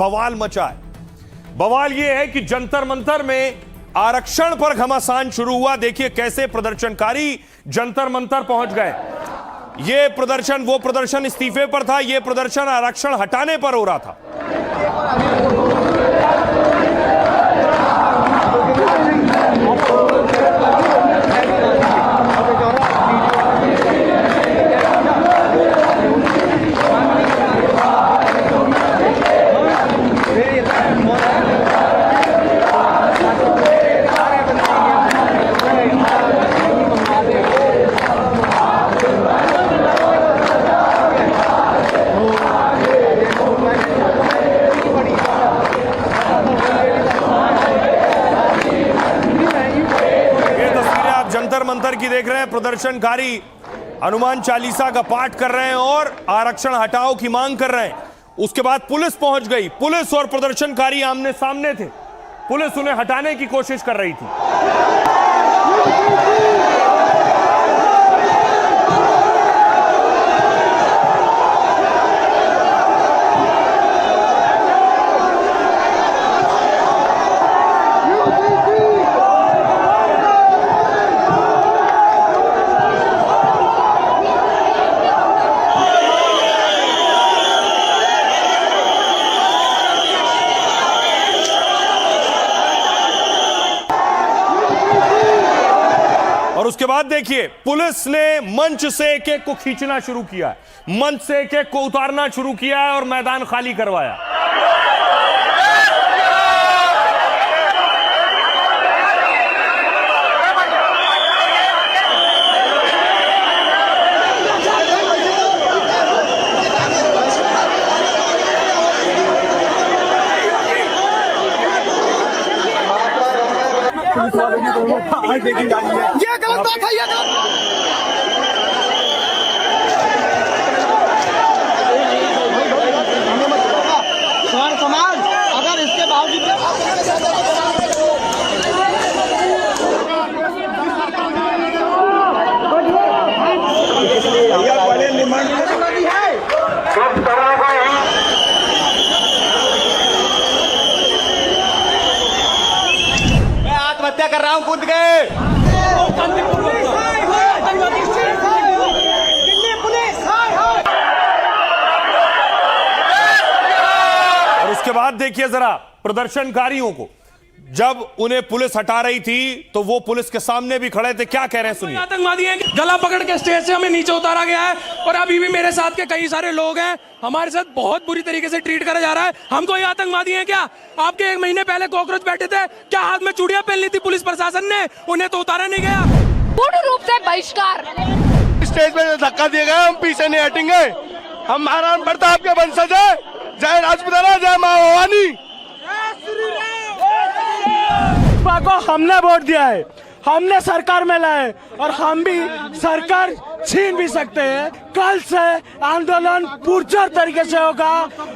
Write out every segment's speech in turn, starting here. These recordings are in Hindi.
बवाल मचा है। बवाल यह है कि जंतर मंतर में आरक्षण पर घमासान शुरू हुआ। देखिए कैसे प्रदर्शनकारी जंतर मंतर पहुंच गए। यह प्रदर्शन वो प्रदर्शन इस्तीफे पर था, यह प्रदर्शन आरक्षण हटाने पर हो रहा था। जंतर मंतर की देख रहे हैं। प्रदर्शनकारी हनुमान चालीसा का पाठ कर रहे हैं और आरक्षण हटाओ की मांग कर रहे हैं। उसके बाद पुलिस पहुंच गई। पुलिस और प्रदर्शनकारी आमने सामने थे। पुलिस उन्हें हटाने की कोशिश कर रही थी। और उसके बाद देखिए पुलिस ने मंच से एक एक को खींचना शुरू किया है, मंच से एक एक को उतारना शुरू किया है और मैदान खाली करवाया। ये गलत बात है, ये समाज अगर इसके बावजूद मैं आत्महत्या कर रहा हूँ कूद के। उसके बाद देखिए जरा प्रदर्शनकारियों को, जब उन्हें पुलिस हटा रही थी तो वो पुलिस के सामने भी खड़े थे। क्या कह रहे हैं सुनिए। आतंकवादी हैं, गला पकड़ के स्टेज से हमें नीचे उतारा गया है और अभी भी मेरे साथ के कई सारे लोग हैं, हमारे साथ बहुत बुरी तरीके से ट्रीट करा जा रहा है। हम कोई आतंकवादी हैं क्या? आपके 1 महीने पहले कॉकरोच बैठे थे, क्या हाथ में चूड़ियां पहन ली थी पुलिस प्रशासन ने? उन्हें तो उतारा नहीं गया। पूर्ण रूप से बहिष्कार। स्टेज पे धक्का दिए गए, हम पीछे नहीं हटेंगे। हम महाराणा प्रताप के वंशज है। जय राजपुताना, जय मां भवानी। को हमने वोट दिया है, हमने सरकार में लाए और हम भी सरकार छीन भी सकते हैं। कल से आंदोलन पुरजोर तरीके से होगा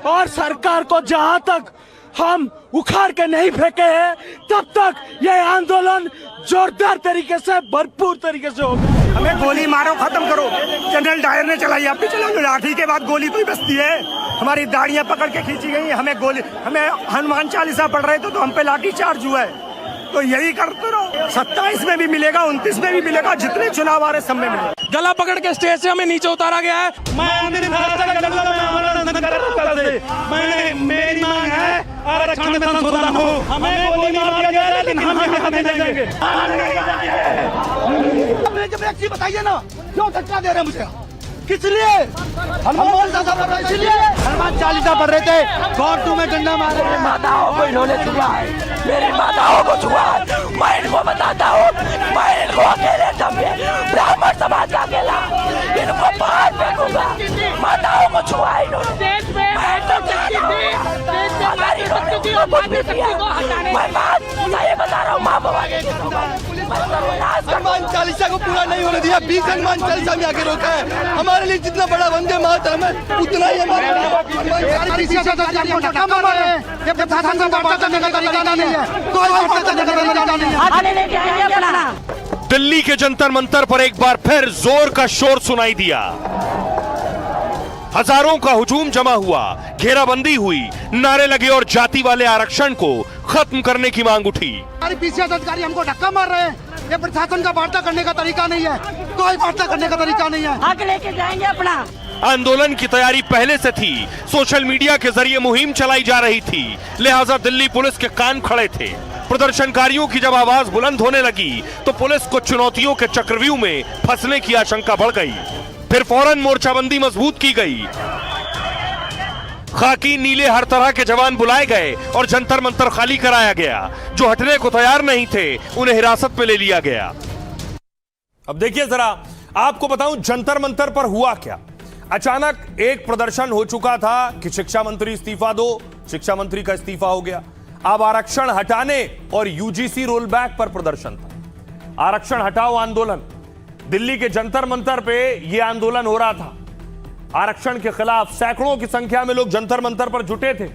और सरकार को जहां तक हम उखाड़ के नहीं फेंके हैं तब तक ये आंदोलन जोरदार तरीके से भरपूर तरीके से होगा। हमें गोली मारो, खत्म करो। जनरल डायर ने चलाई, आप भी चलाओ। लाठी के बाद गोली कोई बचती है? हमारी दाढ़ियां पकड़ के खींची गई। हमें हनुमान चालीसा पढ़ रहे थे तो हम पे लाठी चार्ज हुआ है। तो यही करते रहो। 27 में भी मिलेगा, 29 में भी मिलेगा, जितने चुनाव आ रहे सब में मिलेगा। गला पकड़ के स्टेज से हमें नीचे उतारा गया है। मेरी मांग है आरक्षण में संशोधन हो। हमें गोली मार दिया जाए लेकिन हम नहीं देंगे। बताइए ना, क्यों धक्का दे रहे हैं मुझे? किस लिए? हनुमान चालीसा पढ़ रहे थे, कोर्ट में डंडा मार रहे। माताओं को इन्होंने छुआ है, मेरी माताओं को छुआ है। मैं इनको बताता हूँ, मैं इनको अकेले ब्राह्मण समाज का अकेला इनको बाहर फेंकूंगा। माताओं को छुआ है इन्होंने। मैं बात सही बता रहा हूँ। माँ भवानी हनुमान चालीसा को पूरा नहीं होने दिया। 20 हनुमान चालीसा में आगे रोका है। हमारे लिए जितना बड़ा वंदे मातरम है उतना ही हमारे दिल्ली के जंतर मंतर पर एक बार फिर जोर का शोर सुनाई दिया। हजारों का हुजूम जमा हुआ, घेराबंदी हुई, नारे लगे और जाति वाले आरक्षण को खत्म करने की मांग उठी। हमारे पीसीएस अधिकारी हमको धक्का मार रहे हैं। ये प्रशासन का वार्ता करने का तरीका नहीं है, कोई वार्ता करने का तरीका नहीं है। हक लेके जाएंगे अपना। आंदोलन की तैयारी पहले से थी, सोशल मीडिया के जरिए मुहिम चलाई जा रही थी, लिहाजा दिल्ली पुलिस के कान खड़े थे। प्रदर्शनकारियों की जब आवाज बुलंद होने लगी तो पुलिस को चुनौतियों के चक्रव्यूह में फंसने की आशंका बढ़ गई। फिर फौरन मोर्चाबंदी मजबूत की गई, खाकी नीले हर तरह के जवान बुलाए गए और जंतर मंतर खाली कराया गया। जो हटने को तैयार नहीं थे उन्हें हिरासत में ले लिया गया। अब देखिए जरा, आपको बताऊं जंतर मंतर पर हुआ क्या। अचानक एक प्रदर्शन हो चुका था कि शिक्षा मंत्री इस्तीफा दो, शिक्षा मंत्री का इस्तीफा हो गया। अब आरक्षण हटाने और यूजीसी रोल बैक पर प्रदर्शन था। आरक्षण हटाओ आंदोलन, दिल्ली के जंतर मंतर पे यह आंदोलन हो रहा था। आरक्षण के खिलाफ सैकड़ों की संख्या में लोग जंतर मंतर पर जुटे थे।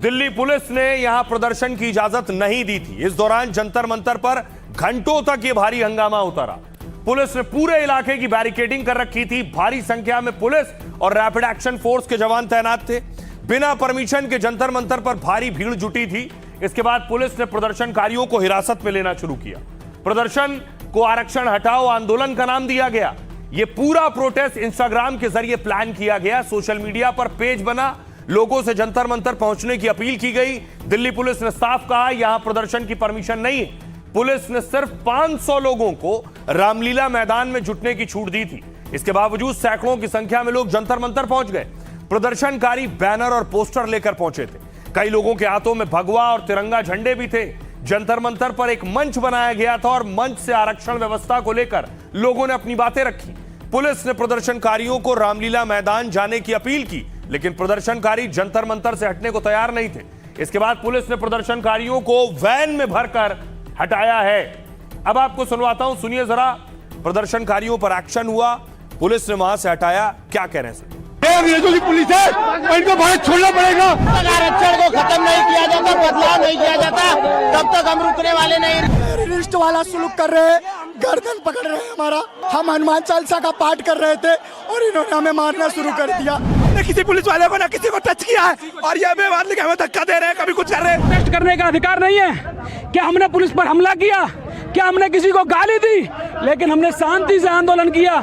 दिल्ली पुलिस ने यहां प्रदर्शन की इजाजत नहीं दी थी। इस दौरान जंतर मंतर पर घंटों तक यह भारी हंगामा होता रहा। पुलिस ने पूरे इलाके की बैरिकेडिंग कर रखी थी। भारी संख्या में पुलिस और रैपिड एक्शन फोर्स के जवान तैनात थे। बिना परमिशन के जंतर मंतर पर भारी भीड़ जुटी थी। इसके बाद पुलिस ने प्रदर्शनकारियों को हिरासत में लेना शुरू किया। प्रदर्शन को आरक्षण हटाओ आंदोलन का नाम दिया गया। यह पूरा प्रोटेस्ट इंस्टाग्राम के जरिए प्लान किया गया। सोशल मीडिया पर पेज बना, लोगों से जंतर मंतर पहुंचने की अपील की गई। दिल्ली पुलिस ने साफ कहा यहां प्रदर्शन की परमिशन नहीं है। पुलिस ने सिर्फ 500 लोगों को रामलीला मैदान में जुटने की छूट दी थी। इसके बावजूद सैकड़ों की संख्या में लोग जंतर मंतर पहुंच गए। प्रदर्शनकारी बैनर और पोस्टर लेकर पहुंचे थे। कई लोगों के हाथों में भगवा और तिरंगा झंडे भी थे। जंतर मंतर पर एक मंच बनाया गया था और मंच से आरक्षण व्यवस्था को लेकर लोगों ने अपनी बातें रखी। पुलिस ने प्रदर्शनकारियों को रामलीला मैदान जाने की अपील की, लेकिन प्रदर्शनकारी जंतर मंतर से हटने को तैयार नहीं थे। इसके बाद पुलिस ने प्रदर्शनकारियों को वैन में भरकर हटाया है। अब आपको सुनवाता हूं, सुनिए जरा। प्रदर्शनकारियों पर एक्शन हुआ, पुलिस ने वहां से हटाया। क्या कह रहे हैं सर? पुलिस है, इनको भारत छोड़ना पड़ेगा। आरक्षण को खत्म नहीं किया जाता, बदलाव नहीं किया जाता, तब तक हम रुकने वाले नहीं। टेररिस्ट वाला सुलूक कर रहे हैं, गर्दन पकड़ रहे हैं हमारा। हम हनुमान चालीसा का पाठ कर रहे थे और इन्होंने हमें मारना शुरू कर दिया। न किसी पुलिस वाले को, न किसी को टच किया है और ये हमें धक्का दे रहे हैं, कभी कुछ कर रहे हैं। प्रोटेस्ट करने का अधिकार नहीं है। क्या हमने पुलिस पर हमला किया? क्या हमने किसी को गाली दी? लेकिन हमने शांति से आंदोलन किया।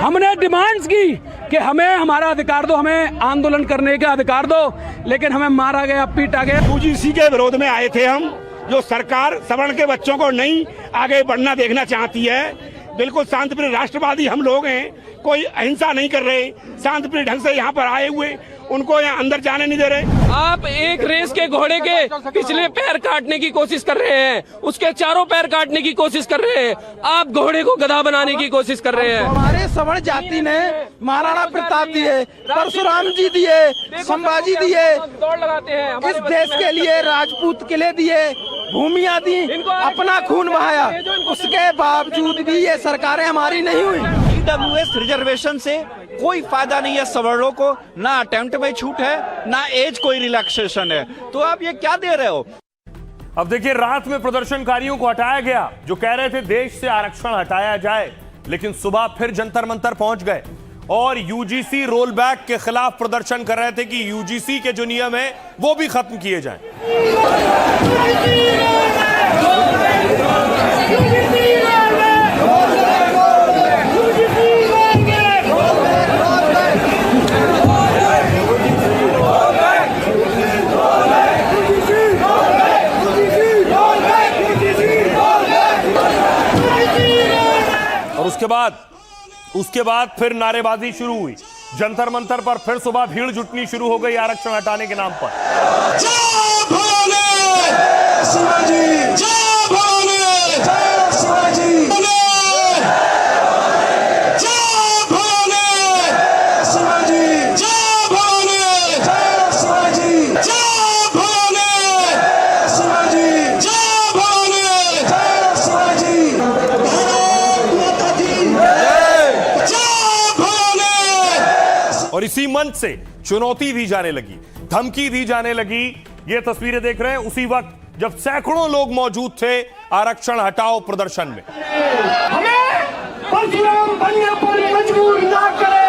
हमने डिमांड्स की कि हमें हमारा अधिकार दो, हमें आंदोलन करने का अधिकार दो, लेकिन हमें मारा गया, पीटा गया। यूजीसी के विरोध में आए थे हम। जो सरकार सवर्ण के बच्चों को नहीं आगे बढ़ना देखना चाहती है। बिल्कुल शांतिप्रिय राष्ट्रवादी हम लोग हैं, कोई अहिंसा नहीं कर रहे, शांतिप्रिय ढंग से यहाँ पर आए हुए, उनको यहाँ अंदर जाने नहीं दे रहे। आप एक रेस के घोड़े के पिछले पैर काटने की कोशिश कर रहे हैं, उसके चारों पैर काटने की कोशिश कर रहे हैं। आप घोड़े को गधा बनाने की कोशिश कर रहे हैं। हमारे सवर्ण जाति ने महाराणा प्रताप दिए, परशुराम जी दिए, संभाजी दिए, दौड़ लगाते हैं। इस देश के लिए राजपूत किले दिए, भूमियां दी, अपना खून बहाया। उसके बावजूद भी ये सरकारें हमारी नहीं हुई। ईडब्ल्यूएस रिजर्वेशन से कोई फायदा नहीं है सवर्णों को, ना अटेम्प्ट में छूट है, ना एज कोई रिलैक्सेशन है। तो आप ये क्या दे रहे हो? अब देखिए, रात में प्रदर्शनकारियों को हटाया गया जो कह रहे थे देश से आरक्षण हटाया जाए, लेकिन सुबह फिर जंतर मंतर पहुंच गए और यूजीसी रोल बैक के खिलाफ प्रदर्शन कर रहे थे कि यूजीसी के जो नियम है वो भी खत्म किए जाएं। उसके बाद फिर नारेबाजी शुरू हुई। जंतर मंतर पर फिर सुबह भीड़ जुटनी शुरू हो गई आरक्षण हटाने के नाम पर। जय भोले शिवाजी, जय भोले शिवाजी, जय भोले शिवाजी, जय भोले शिवाजी, जय भोले शिवाजी, जय भोले शिवाजी, और इसी मंच से चुनौती दी जाने लगी, धमकी दी जाने लगी। ये तस्वीरें देख रहे हैं उसी वक्त जब सैकड़ों लोग मौजूद थे आरक्षण हटाओ प्रदर्शन में। हमें परशुराम बनने पर मजबूर ना करें।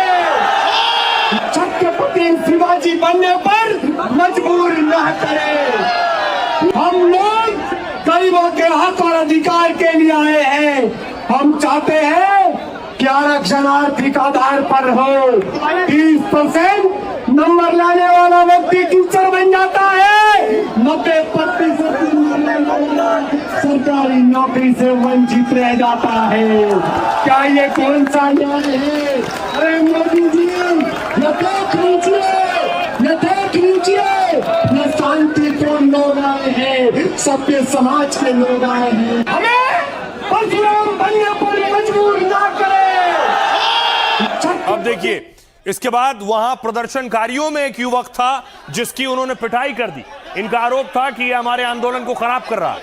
शिवाजी बनने पर मजबूर न करे। हम लोग गरीबों के हक और अधिकार के लिए आए हैं। हम चाहते हैं कि आरक्षण आर्थिक आधार पर हो। 30% नंबर लाने वाला व्यक्ति टीचर बन जाता है, 90% सरकारी नौकरी से वंचित रह जाता है। क्या ये कौन सा न्याय है? अरे मोदी जी, ये देख लीजिए, ये देख लीजिए, ये शांतिपूर्ण लोग आए हैं, सभ्य समाज के लोग आए हैं। हमें परशुराम बनने पर मजबूर ना करें। अब देखिए, इसके बाद वहां प्रदर्शनकारियों में एक युवक था जिसकी उन्होंने पिटाई कर दी। इनका आरोप था कि यह हमारे आंदोलन को खराब कर रहा है।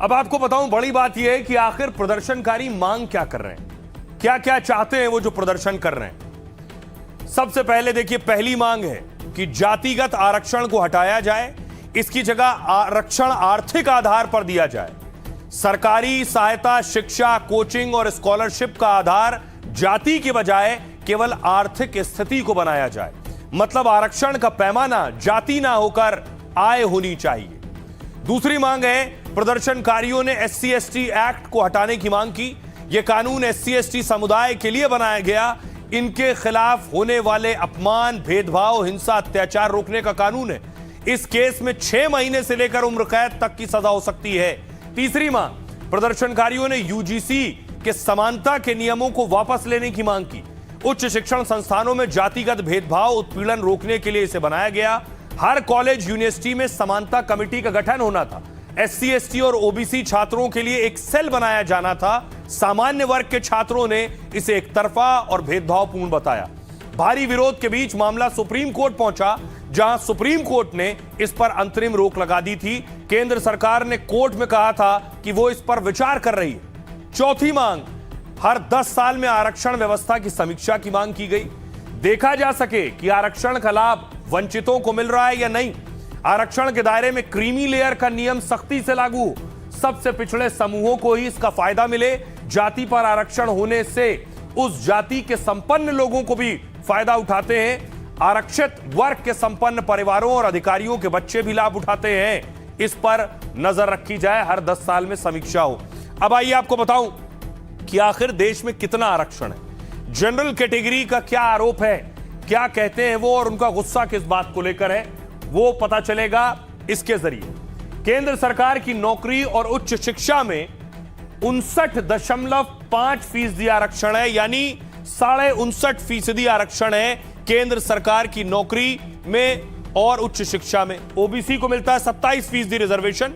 अब आपको बताऊं, बड़ी बात यह है कि आखिर प्रदर्शनकारी मांग क्या कर रहे हैं, क्या क्या चाहते हैं वो जो प्रदर्शन कर रहे हैं। सबसे पहले देखिए, पहली मांग है कि जातिगत आरक्षण को हटाया जाए, इसकी जगह आरक्षण आर्थिक आधार पर दिया जाए। सरकारी सहायता, शिक्षा, कोचिंग और स्कॉलरशिप का आधार जाति के बजाय केवल आर्थिक स्थिति को बनाया जाए। मतलब आरक्षण का पैमाना जाति ना होकर आय होनी चाहिए। दूसरी मांग है, प्रदर्शनकारियों ने SC/ST एक्ट को हटाने की मांग की। यह कानून SC/ST समुदाय के लिए बनाया गया। इनके खिलाफ होने वाले अपमान, भेदभाव, हिंसा, अत्याचार रोकने का कानून है। इस केस में 6 महीने से लेकर उम्र कैद तक की सजा हो सकती है। तीसरी मांग, प्रदर्शनकारियों ने UGC के समानता के नियमों को वापस लेने की मांग की। उच्च शिक्षण संस्थानों में जातिगत भेदभाव, उत्पीड़न रोकने के लिए इसे बनाया गया। हर कॉलेज, यूनिवर्सिटी में समानता कमेटी का गठन होना था। SC/ST और OBC छात्रों के लिए एक सेल बनाया जाना था। सामान्य वर्ग के छात्रों ने इसे एक तरफा और भेदभावपूर्ण बताया। भारी विरोध के बीच मामला सुप्रीम कोर्ट पहुंचा, जहां सुप्रीम कोर्ट ने इस पर अंतरिम रोक लगा दी थी। केंद्र सरकार ने कोर्ट में कहा था कि वो इस पर विचार कर रही है। चौथी मांग, हर 10 साल में आरक्षण व्यवस्था की समीक्षा की मांग की गई। देखा जा सके कि आरक्षण का लाभ वंचितों को मिल रहा है या नहीं। आरक्षण के दायरे में क्रीमी लेयर का नियम सख्ती से लागू हो, सबसे पिछड़े समूहों को ही इसका फायदा मिले। जाति पर आरक्षण होने से उस जाति के संपन्न लोगों को भी फायदा उठाते हैं। आरक्षित वर्ग के संपन्न परिवारों और अधिकारियों के बच्चे भी लाभ उठाते हैं। इस पर नजर रखी जाए, हर 10 साल में समीक्षा हो। अब आइए आपको बताऊं कि आखिर देश में कितना आरक्षण है, जनरल कैटेगरी का क्या आरोप है, क्या कहते हैं वो और उनका गुस्सा किस बात को लेकर है, वो पता चलेगा इसके जरिए। केंद्र सरकार की नौकरी और उच्च शिक्षा में 59.5% आरक्षण है, यानी 59.5% आरक्षण है केंद्र सरकार की नौकरी में और उच्च शिक्षा में। OBC को मिलता है 27% रिजर्वेशन,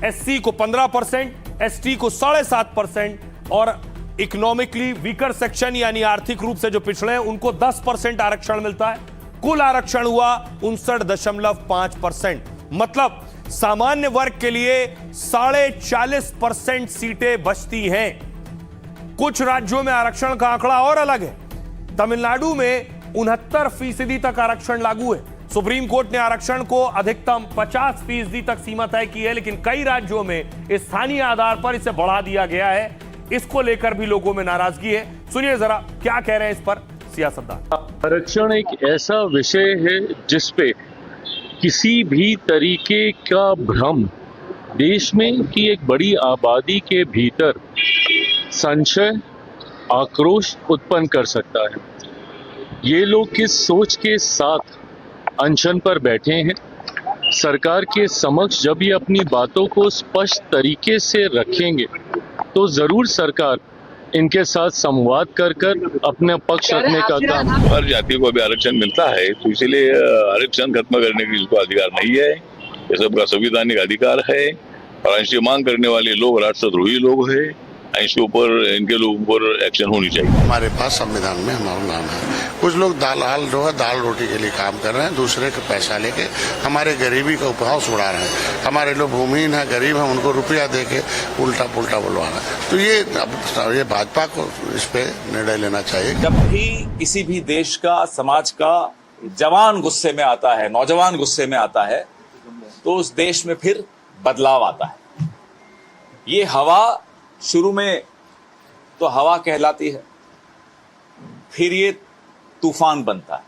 SC को 15%, ST को 7.5% और इकोनॉमिकली वीकर सेक्शन यानी आर्थिक रूप से जो पिछड़े हैं उनको 10% आरक्षण मिलता है। कुल आरक्षण हुआ 59.5%। मतलब सामान्य वर्ग के लिए 40.5% सीटें बचती हैं। कुछ राज्यों में आरक्षण का आंकड़ा और अलग है। तमिलनाडु में 69% तक आरक्षण लागू है। सुप्रीम कोर्ट ने आरक्षण को अधिकतम 50% तक सीमा तय की है, लेकिन कई राज्यों में स्थानीय आधार पर इसे बढ़ा दिया गया है। इसको लेकर भी लोगों में नाराजगी है। सुनिए जरा क्या कह रहे हैं इस पर सियासतदान। आरक्षण एक ऐसा विषय है जिसपे किसी भी तरीके का भ्रम देश में कि एक बड़ी आबादी के भीतर संशय, आक्रोश उत्पन्न कर सकता है। ये लोग किस सोच के साथ अनशन पर बैठे हैं, सरकार के समक्ष जब ये अपनी बातों को स्पष्ट तरीके से रखेंगे तो जरूर सरकार इनके साथ संवाद कर अपने पक्ष रखने का काम। हर जाति को अभी आरक्षण मिलता है, तो इसीलिए आरक्षण खत्म करने की इसको अधिकार नहीं है। ये सबका संवैधानिक अधिकार है और ऐसी मांग करने वाले लोग राष्ट्रद्रोही लोग हैं। ऐसे ऊपर इनके लोगों पर एक्शन होनी चाहिए। हमारे पास संविधान में हमारा नाम है। कुछ लोग दाल रोटी के लिए काम कर रहे हैं, दूसरे का पैसा लेके हमारे गरीबी का उपहास उड़ा रहे हैं। हमारे लोग भूमिहीन है, गरीब है, उनको रुपया दे के उल्टा पुल्टा बुलवा रहे हैं। तो ये भाजपा को इस पे निर्णय लेना चाहिए। जब भी किसी भी देश का, समाज का जवान गुस्से में आता है, नौजवान गुस्से में आता है, तो उस देश में फिर बदलाव आता है। ये हवा शुरू में तो हवा कहलाती है, फिर ये तूफान बनता है।